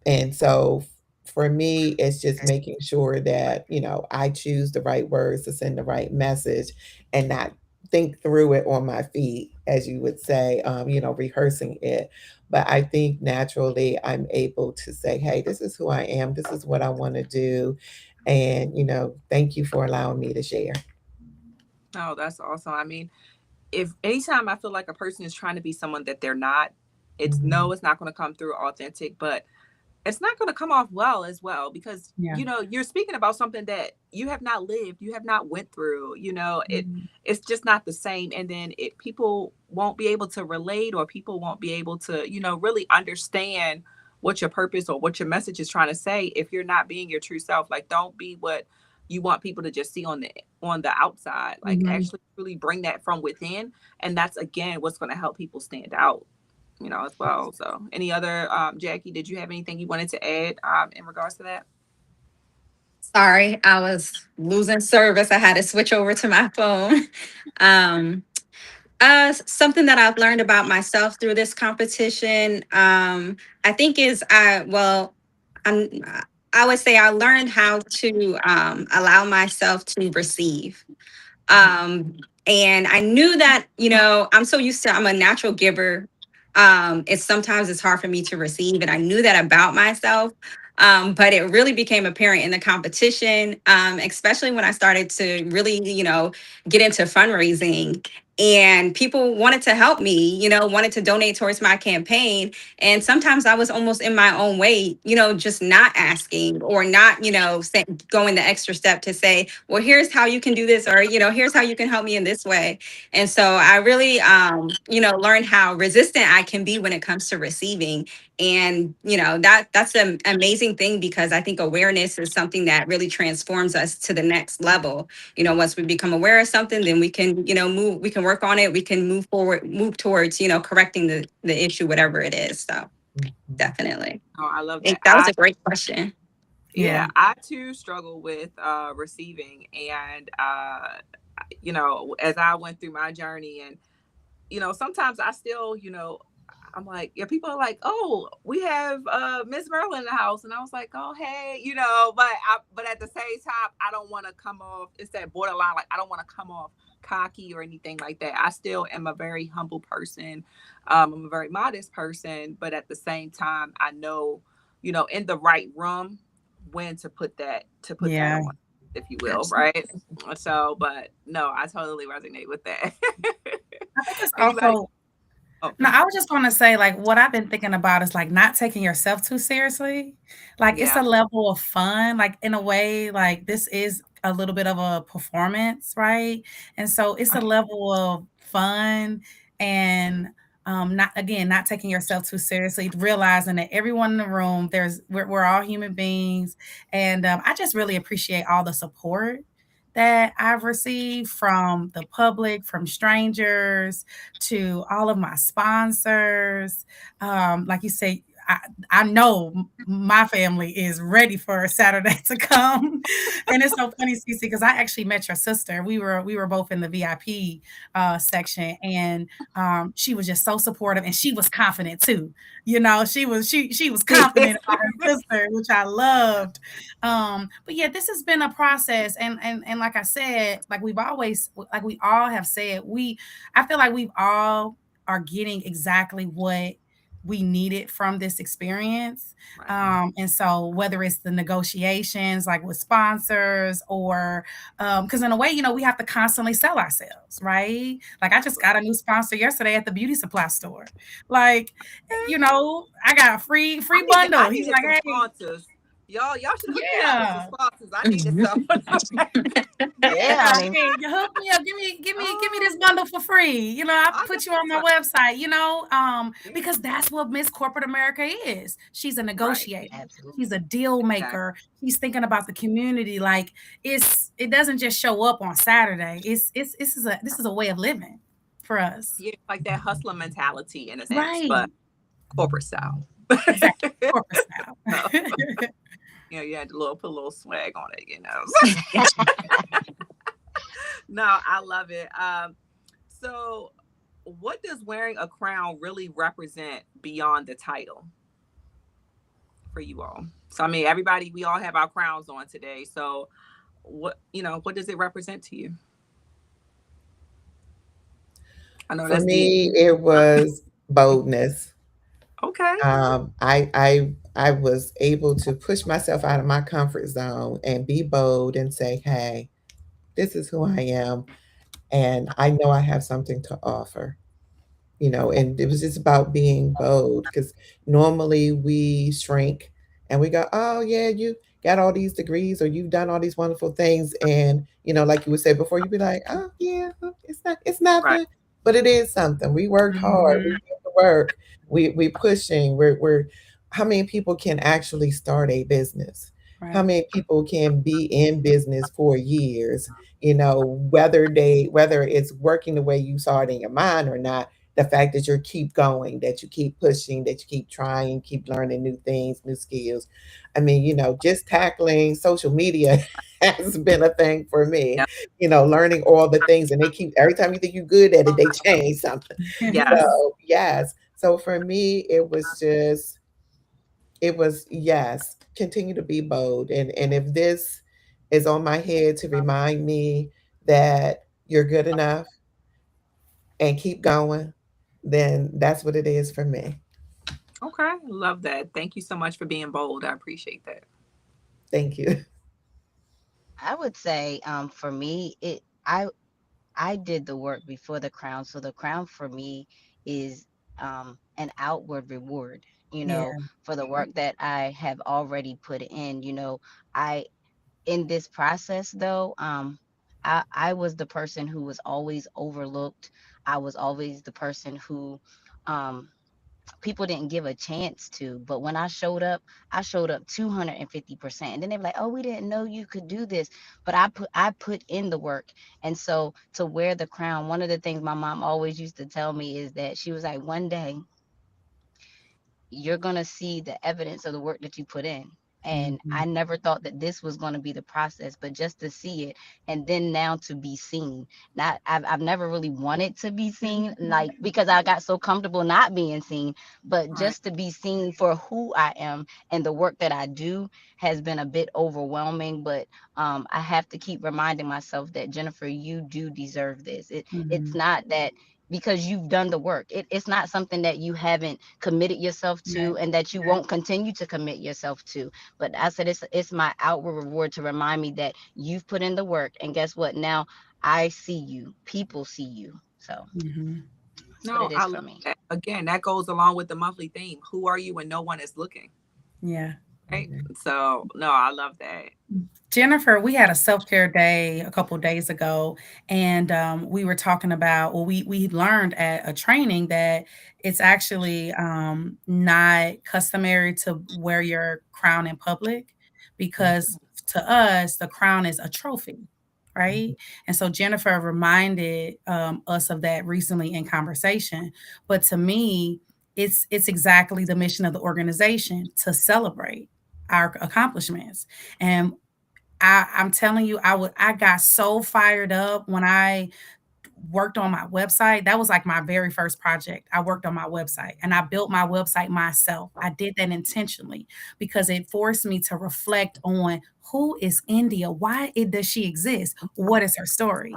and so for me, it's just making sure that, I choose the right words to send the right message and not think through it on my feet, as you would say, rehearsing it. But I think naturally I'm able to say, hey, this is who I am. This is what I want to do. And, thank you for allowing me to share. Oh, that's awesome. I mean, if anytime I feel like a person is trying to be someone that they're not, it's Mhm. no, it's not going to come through authentic, but it's not going to come off well as well, because Yeah. you're speaking about something that you have not lived, you have not went through. Mhm. It's just not the same, and then people won't be able to relate, or people won't be able to really understand what your purpose or what your message is trying to say if you're not being your true self. Like, don't be what you want people to just see on the outside. Like, Mhm. actually really bring that from within, and that's again what's going to help people stand out, as well. So, any other, Jackie, did you have anything you wanted to add in regards to that? Sorry, I was losing service. I had to switch over to my phone. Um, Something that I've learned about myself through this competition, I think is I'm, I would say I learned how to allow myself to receive. Hmm. And I knew that, I'm so used to, I'm a natural giver. It's sometimes it's hard for me to receive, and I knew that about myself. But it really became apparent in the competition, especially when I started to really, get into fundraising, and people wanted to help me, wanted to donate towards my campaign. And sometimes I was almost in my own way, just not asking, or not, going the extra step to say, well, here's how you can do this, or, here's how you can help me in this way. And so I really, learned how resistant I can be when it comes to receiving. And, that's an amazing thing, because I think awareness is something that really transforms us to the next level. Once we become aware of something, then we can, we can work on it. We can move forward, move towards, correcting the issue, whatever it is. So Mhm. definitely. Oh, I love I think that. that was a great question. Yeah. Yeah, I too struggle with receiving, and as I went through my journey, and sometimes I still, I'm like, yeah, people are like, oh, we have Miss Merlin in the house, and I was like, oh, hey, but at the same time, I don't want to come off. It's that borderline, like I don't want to come off cocky or anything like that. I still am a very humble person. I'm a very modest person, but at the same time, I know, in the right room, when to put that Yeah. on, if you will, right? Absolutely. So, but no, I totally resonate with that. I think it's Anybody? also Oh, no, I was just gonna say, like, what I've been thinking about is, like, not taking yourself too seriously. Like, it's a yeah. level of fun, like, in a way, like, this is a little bit of a performance, right? And so it's a Right. level of fun and, not taking yourself too seriously, realizing that everyone in the room, we're all human beings, and, I just really appreciate all the support that I've received from the public, from strangers, to all of my sponsors. Like you say, I know my family is ready for Saturday to come, and it's so funny, Cece, because I actually met your sister. We were both in the VIP section, and she was just so supportive, and she was confident too. She was confident about her sister, which I loved. But yeah, this has been a process, and like I said, like we all have said, I feel like we've all are getting exactly what we needed from this experience. Right. And so whether it's the negotiations like with sponsors, or because in a way, we have to constantly sell ourselves, right? Like I just got a new sponsor yesterday at the beauty supply store. Like, I got a free I bundle. He's needed like, some hey, sponsors. Y'all should hook me up with some yeah. sponsors. I needed some. Yeah, Yeah, honey. hey, you hook me up. Give me Oh, this bundle for free. I I know put you on that's my right. website. Yeah. Because that's what Miss Corporate America is. She's a Right. negotiator. She's Absolutely. a deal Exactly. maker. She's thinking about the community. Like it doesn't just show up on Saturday. This is a way of living for us. Yeah, like that hustler mentality in a sense, but Right. corporate style. Exactly. Corporate So, style. you had to put a little swag on it. No, I love it. So what does wearing a crown really represent beyond the title for you all? So I mean, everybody, we all have our crowns on today. So what does it represent to you? I know For that's deep. me, it was boldness. Okay. I I was able to push myself out of my comfort zone and be bold and say, hey, this is who I am. And I know I have something to offer, and it was just about being bold because normally we shrink and we go, oh, yeah, you got all these degrees or you've done all these wonderful things. And, like you would say before, you'd be like, oh, yeah, it's Right. nothing, but it is something. We worked hard. We Mhm. did the work. We pushing. How many people can actually start a business? How Right. many people can be in business for years? Whether it's working the way you saw it in your mind or not, the fact that you keep going, that you keep pushing, that you keep trying, keep learning new things, new skills. I mean, just tackling social media has been a thing for me, Yep. learning all the things, and they keep, every time you think you're good at it, they change something. Yes. So, yes. So for me, yes, continue to be bold. And if this is on my head to remind me that you're good enough and keep going, then that's what it is for me. Okay. Love that. Thank you so much for being bold. I appreciate that. Thank you. I would say, for me, I did the work before the crown. So the crown for me is an outward reward, Yeah. for the work that I have already put in. I in this process though, I was the person who was always overlooked. I was always the person who um people didn't give a chance to. But when I showed up 250%. And then they were like, "Oh, we didn't know you could do this." But I put in the work. And so to wear the crown, one of the things my mom always used to tell me is that she was like, "One day you're going to see the evidence of the work that you put in." And Mhm. I never thought that this was going to be the process, but just to see it and then now to be seen. Not I've never really wanted to be seen, like because I got so comfortable not being seen, but Right. just to be seen for who I am and the work that I do has been a bit overwhelming. But I have to keep reminding myself that, Jennifer, you do deserve this. It's Mhm. not that because you've done the work. It's not something that you haven't committed yourself Right. to and that you won't continue to commit yourself to. But I said it's my outward reward to remind me that you've put in the work. And guess what? Now I see you. People see you. So Mhm. that's what No, it I is for love me. that. Again, that goes along with the monthly theme. Who are you when no one is looking? Yeah. Right. So, no, I love that. Jennifer, we had a self-care day a couple days ago, and we were talking about, well, we learned at a training that it's actually not customary to wear your crown in public because to us, the crown is a trophy, right? And so Jennifer reminded us of that recently in conversation. But to me, it's exactly the mission of the organization to celebrate our accomplishments. And I'm telling you, I got so fired up when I worked on my website. That was like my very first project. I worked on my website and I built my website myself. I did that intentionally because it forced me to reflect on who is India? Does she exist? What is her story?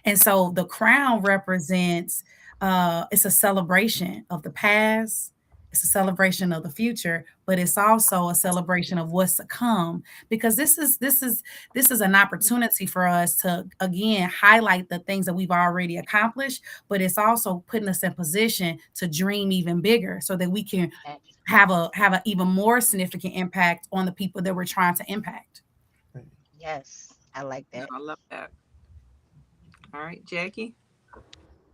And so the crown represents it's a celebration of the past, it's a celebration of the future, but it's also a celebration of what's to come because this is an opportunity for us to again highlight the things that we've already accomplished, but it's also putting us in position to dream even bigger so that we can have a even more significant impact on the people that we're trying to impact. Yes, I like No, that. I love that. All right, Jackie.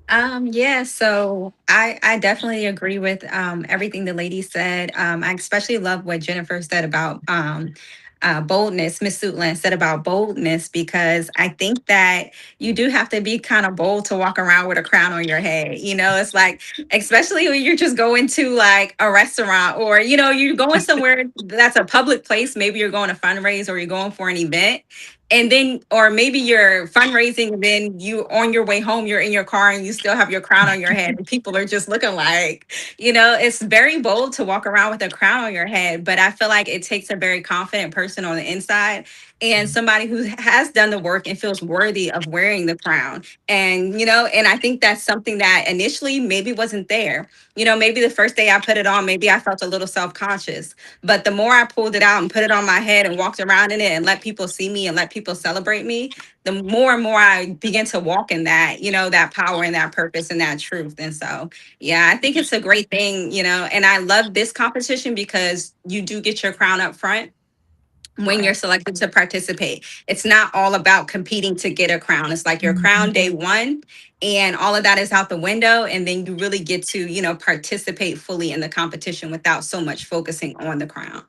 Yeah, so I definitely agree with everything the lady said. I especially love what Jennifer said about boldness. Miss Suitland said about boldness because I think that you do have to be kind of bold to walk around with a crown on your head. It's like, especially when you're just going to like a restaurant or you're going somewhere that's a public place. Maybe you're going to fundraise or you're going for an event, and then or maybe you're fundraising and then you on your way home you're in your car and you still have your crown on your head and people are just looking like it's very bold to walk around with a crown on your head, but I feel like it takes a very confident person on the inside and somebody who has done the work and feels worthy of wearing the crown. And, you know, and I think that's something that initially maybe wasn't there. You know, maybe the first day I put it on, maybe I felt a little self conscious. But the more I pulled it out and put it on my head and walked around in it and let people see me and let people celebrate me, the more and more I begin to walk in that, you know, that power and that purpose and that truth. And so, yeah, I think it's a great thing, you know, and I love this competition because you do get your crown up front when Right. you're selected to participate. It's not all about competing to get a crown. It's like your crown day one, and all of that is out the window. And then you really get to, you know, participate fully in the competition without so much focusing on the crown.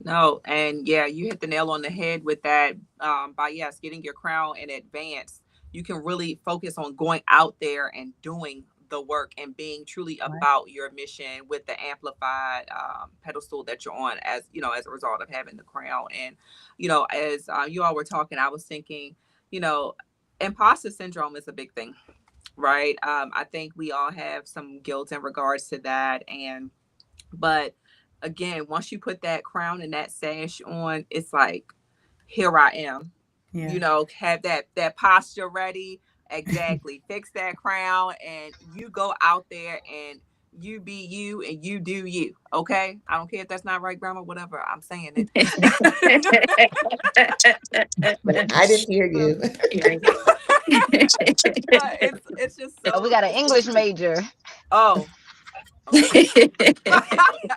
No, and yeah, you hit the nail on the head with that. By yes, getting your crown in advance, you can really focus on going out there and doing the work and being truly Right. about your mission with the amplified pedestal that you're on, as you know, as a result of having the crown. And you know, as you all were talking, I was thinking, you know, imposter syndrome is a big thing, right? I think we all have some guilt in regards to that, and but again, once you put that crown and that sash on, it's like, here I am. Yeah. You know, have that posture ready. Exactly. Fix that crown and you go out there and you be you and you do you. Okay? I don't care if that's not right, grandma, whatever. I'm saying it. But I didn't hear you. But it's just Oh, we so got an it's the English truth. major. Oh, okay.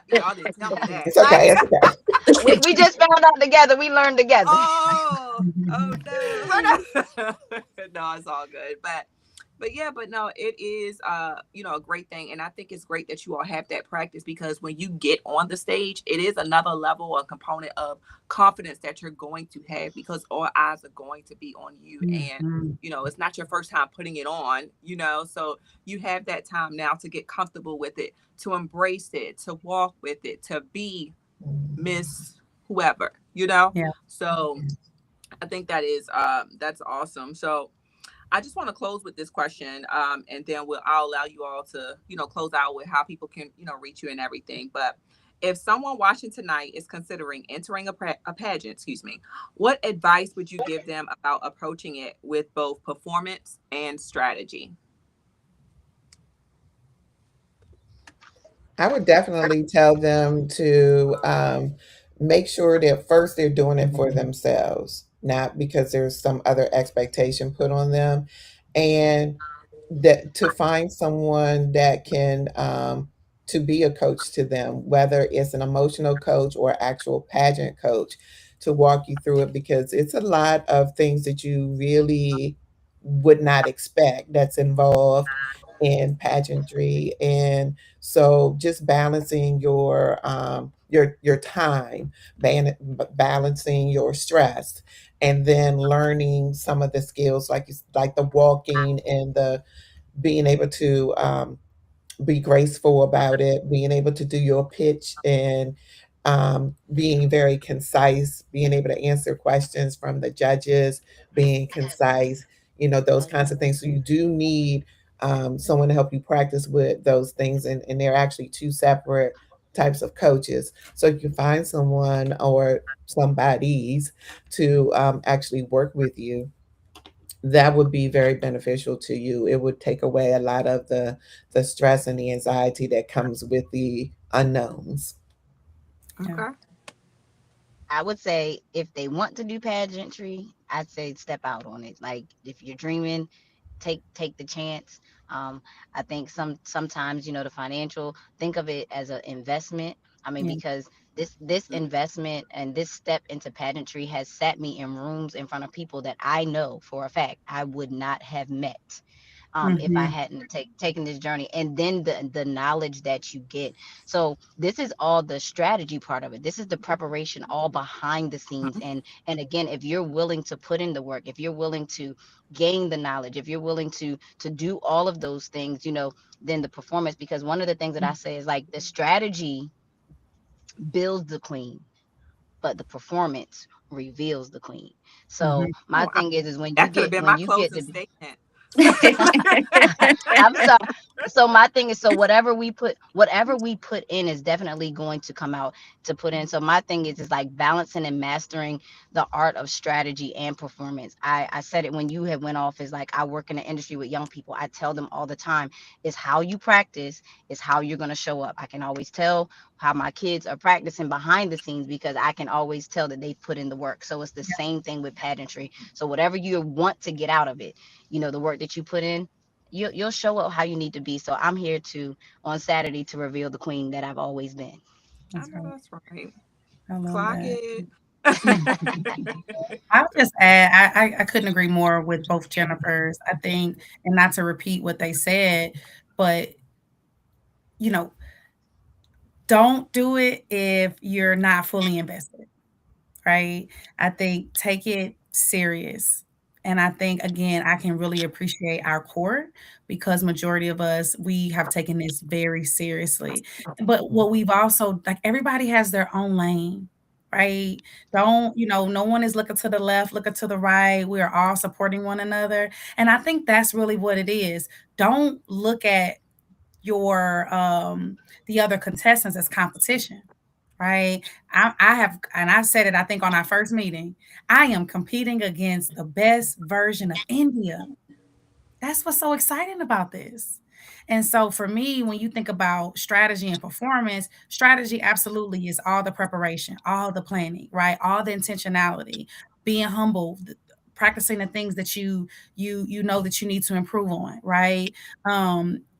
Y'all didn't tell me that. It's okay. It's okay. We just found out together. We learned together. Oh, oh no. No, it's all good. But yeah, but no, it is you know, a great thing. And I think it's great that you all have that practice because when you get on the stage, it is another level, a component of confidence that you're going to have because all eyes are going to be on you. And Mhm. you know, it's not your first time putting it on, you know. So you have that time now to get comfortable with it, to embrace it, to walk with it, to be Miss whoever, you know? Yeah. So I think that is that's awesome. So I just want to close with this question, and then I'll allow you all to, you know, close out with how people can, you know, reach you and everything. But if someone watching tonight is considering entering a pageant, excuse me, what advice would you give them about approaching it with both performance and strategy? I would definitely tell them to make sure that first they're doing it for themselves, not because there's some other expectation put on them, and that to find someone that can to be a coach to them, whether it's an emotional coach or actual pageant coach, to walk you through it because it's a lot of things that you really would not expect that's involved in pageantry. And so just balancing your time, balancing your stress, and then learning some of the skills like the walking and the being able to be graceful about it, being able to do your pitch and being very concise, being able to answer questions from the judges, being concise, those kinds of things. So you do need someone to help you practice with those things. And they're actually two separate types of coaches. So you can find someone or somebody's to actually work with you, that would be very beneficial to you. It would take away a lot of the stress and the anxiety that comes with the unknowns. Yeah. Okay. I would say if they want to do pageantry, I'd say step out on it. Like if you're dreaming, take the chance. Um, I think sometimes the financial, think of it as an investment. I mean, Yeah. because this investment and this step into pageantry has sat me in rooms in front of people that I know for a fact I would not have met if I Mhm. hadn't taken this journey, and then the knowledge that you get. So this is all the strategy part of it. This is the preparation all behind the scenes. And again, if you're willing to put in the work, if you're willing to gain the knowledge, if you're willing to do all of those things, then the performance. Because one of the things that I say is like the strategy builds the queen, but the performance reveals the queen. So Mhm. my Oh, thing is when you that could have get been when my you get closing to be statement. I'm sorry. So my thing is, so whatever we put in is definitely going to come out to put in. So my thing is like balancing and mastering the art of strategy and performance. I said it when you had went off, is like, I work in the industry with young people. I tell them all the time, is how you practice is how you're going to show up. I can always tell how my kids are practicing behind the scenes because I can always tell that they've put in the work. So it's the same thing with pageantry. So whatever you want to get out of it, the work that you put in, you'll show up how you need to be. So I'm here to on Saturday to reveal the queen that I've always been. I That's know right. that's right. I love Clock that. it. I'll just add, I couldn't agree more with both Jennifers. I think, and not to repeat what they said, but you know, don't do it if you're not fully invested. Right? I think take it serious. And I think again, I can really appreciate our court because majority of us, we have taken this very seriously. But what we've also like everybody has their own lane, right? Don't, no one is looking to the left, looking to the right. We are all supporting one another. And I think that's really what it is. Don't look at your the other contestants as competition, right? I have, and I said it, I think on our first meeting, I am competing against the best version of India. That's what's so exciting about this. And so for me, when you think about strategy and performance, strategy absolutely is all the preparation, all the planning, right? All the intentionality, being humble, practicing the things that you know that you need to improve on, right?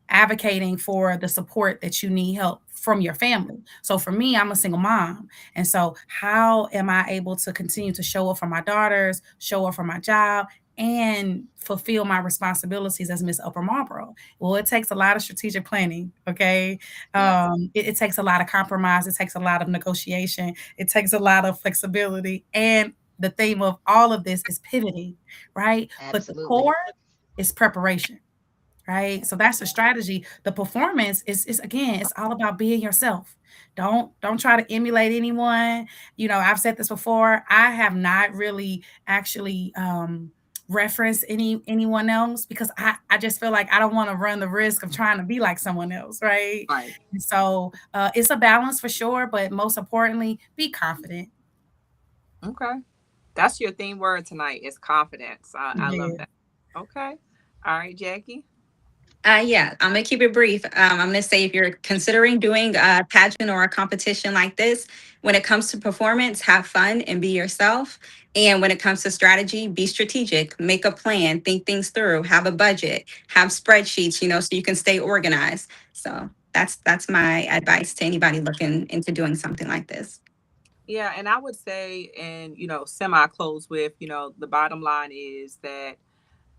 Advocating for the support that you need help from your family. So for me, I'm a single mom. And so how am I able to continue to show up for my daughters, show up for my job, and fulfill my responsibilities as Miss Upper Marlboro? Well, it takes a lot of strategic planning. Okay, Yes. it takes a lot of compromise. It takes a lot of negotiation. It takes a lot of flexibility. And the theme of all of this is pivoting, right? But the Absolutely. core is preparation, right? So that's the strategy. The performance is again, it's all about being yourself. Don't try to emulate anyone. I've said this before. I have not really actually referenced anyone else because I just feel like I don't want to run the risk of trying to be like someone else, right? Right. And so it's a balance for sure, but most importantly, be confident. Okay. That's your theme word tonight is confidence. I love Yeah. that. Okay. All right, Jackie. Yeah, I'm gonna keep it brief. I'm gonna say if you're considering doing a pageant or a competition like this, when it comes to performance, have fun and be yourself. And when it comes to strategy, be strategic, make a plan, think things through, have a budget, have spreadsheets, so you can stay organized. So that's my advice to anybody looking into doing something like this. Yeah, and I would say, and semi close with, the bottom line is that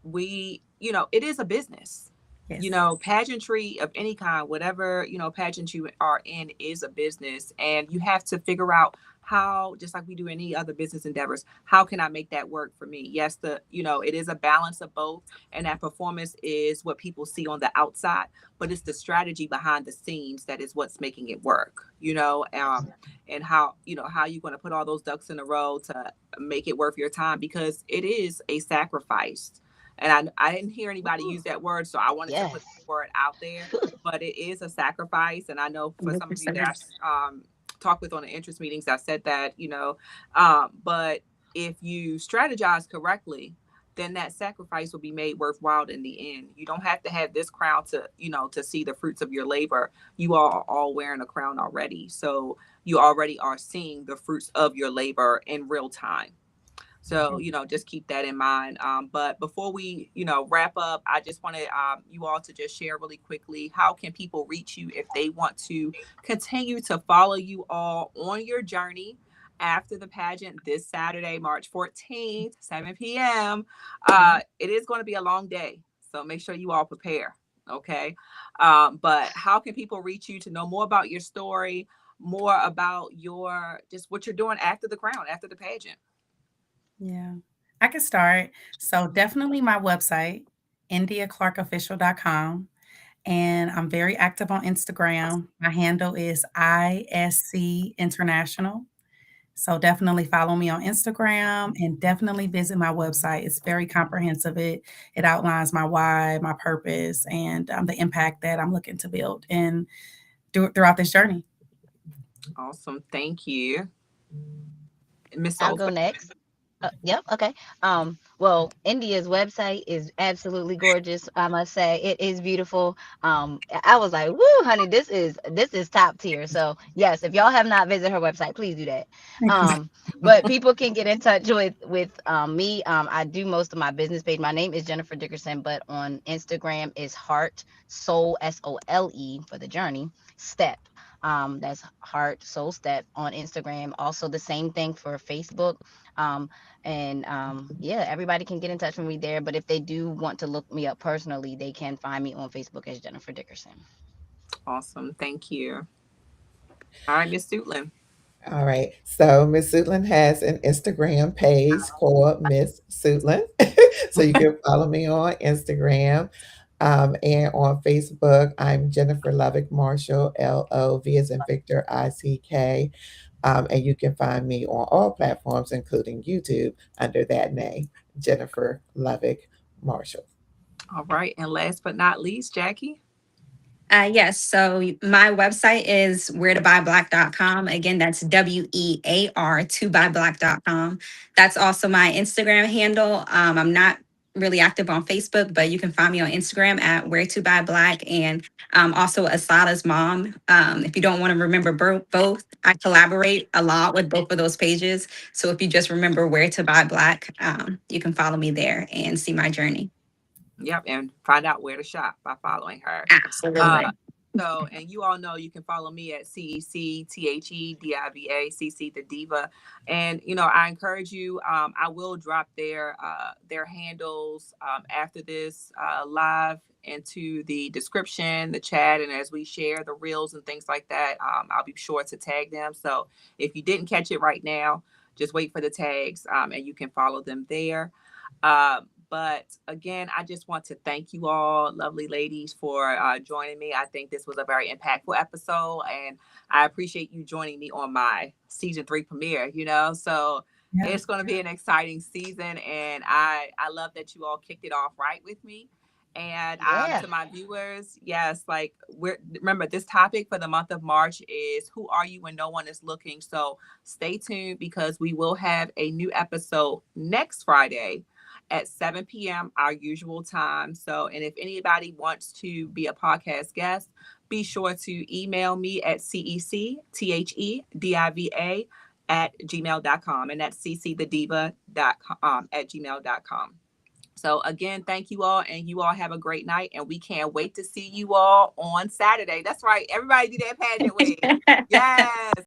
it is a business. Yes. Pageantry of any kind, whatever, pageant you are in is a business. And you have to figure out how, just like we do any other business endeavors, how can I make that work for me? Yes, it is a balance of both. And that performance is what people see on the outside, but it's the strategy behind the scenes that is what's making it work, and how you're going to put all those ducks in a row to make it worth your time because it is a sacrifice. And I didn't hear anybody use that word, so I wanted to put Yes. that word out there. But it is a sacrifice, and I know for some of you 100%. that I talked with on the interest meetings, I said that. But if you strategize correctly, then that sacrifice will be made worthwhile in the end. You don't have to have this crown to see the fruits of your labor. You are all wearing a crown already, so you already are seeing the fruits of your labor in real time. So, just keep that in mind. But before we, wrap up, I just wanted you all to just share really quickly how can people reach you if they want to continue to follow you all on your journey after the pageant this Saturday, March 14th, 7 p.m. It is going to be a long day, so make sure you all prepare. Okay. But how can people reach you to know more about your story, more about your just what you're doing after the crown, after the pageant? Yeah, I can start. So definitely my website, indiaclarkofficial.com. And I'm very active on Instagram. My handle is ISC International. So definitely follow me on Instagram and definitely visit my website. It's very comprehensive. It outlines my why, my purpose, and the impact that I'm looking to build and throughout this journey. Awesome. Thank you. Miss I'll go Salisbury. next. Yep. Okay. Well, India's website is absolutely gorgeous. I must say, it is beautiful. I was like, "Woo, honey, this is top tier." So yes, if y'all have not visited her website, please do that. Thank you. Um, but people can get in touch with me. I do most of my business page. My name is Jennifer Dickerson, but on Instagram is Heart Soul, SOLE, for the journey step. That's Heart Soul Step on Instagram. Also, the same thing for Facebook. Um, and yeah, everybody can get in touch with me there. But if they do want to look me up personally, they can find me on Facebook as Jennifer Dickerson. Awesome. Thank you. All right, Miss Suitland. All right. So Miss Suitland has an Instagram page called Miss Suitland. So you can follow me on Instagram. And on Facebook, I'm Jennifer Lovick Marshall, LOV as in Victor, ICK. And you can find me on all platforms, including YouTube, under that name, Jennifer Lovick Marshall. All right. And last but not least, Jackie. Yes. So my website is where2buyblack.com. Again, that's WEAR 2buyblack.com. That's also my Instagram handle. I'm not really active on Facebook, but you can find me on Instagram at where to buy black, and also Asada's mom. If you don't want to remember both, I collaborate a lot with both of those pages. So if you just remember where to buy black, you can follow me there and see my journey. Yep. And find out where to shop by following her. Uh, Absolutely. so, and you all know you can follow me at CECTHEDIVA, the Diva. And, I encourage you, I will drop their handles after this live into the description, the chat, and as we share the reels and things like that, I'll be sure to tag them. So if you didn't catch it right now, just wait for the tags and you can follow them there. But again, I just want to thank you all, lovely ladies, for joining me. I think this was a very impactful episode, and I appreciate you joining me on my season 3 premiere. So Yeah. it's going to be an exciting season, and I love that you all kicked it off right with me. And Yeah. to my viewers, yes, like remember this topic for the month of March is who are you when no one is looking. So stay tuned because we will have a new episode next Friday at 7 p.m., our usual time. So, and if anybody wants to be a podcast guest, be sure to email me at CECTHEDIVA at gmail.com. And that's ccthediva.com at gmail.com. So again, thank you all, and you all have a great night, and we can't wait to see you all on Saturday. That's right. Everybody do that pageant wave.